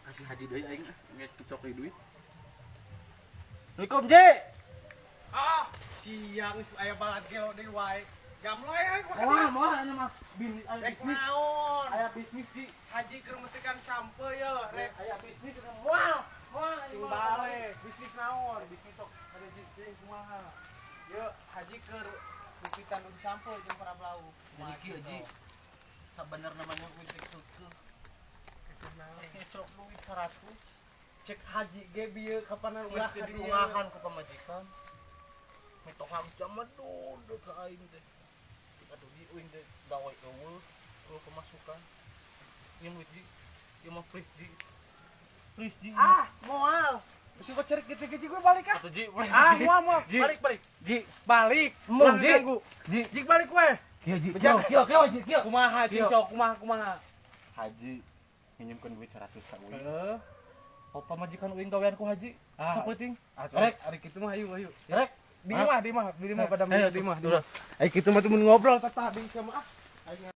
kasih haji deui aing nggak cocok di duit. Assalamualaikum Ji. Siang aya balad gelo deui wae. Gamloe aing Moal anu mah bisnis aya rek bisnis. naon? Aya bisnis Ji. Haji keur metikan sampe ye rek Aya bisnis moal. Moal sing bale. Bisnis naon? Bisnis sok ada jeung kumaha. Ye haji keur nukitan di sampe jeung para blau. Jadi kieu Ji. Sabener namanya uin teh keukeut. Cok duit 100. Cek haji ge bieu kapanan Ulah ulah teu ka dieu. diungahan ku pamajikan. Mitok hangcam mah dudu ka aing teh. Aduh di uin teh gawe eueuh pemasukan. Ieu mah Ji. Ieu mah please Ji. Please Ji. Moal. Mesti kok cerik gitu gue balik ah. Atuh Ji. Moal. Ji. Balik. Ji. Balik. Mung, Ulah Ji. ganggu. Ji. Jik balik we. Kieu Ji. Bejak. Kieu Ji. Kieu. Kumaha Kieu. cing sok kumaha. Haji nginjemkeun duit 100 ka uing. Heeh. Oh pamajikan uing gawean ku haji. Sapeuting. Rek, ari kitu mah ayo. Rek. Di mah pada Ayo, di mah. udah. Ai kitu mah tuh mun ngobrol tata di sama ah.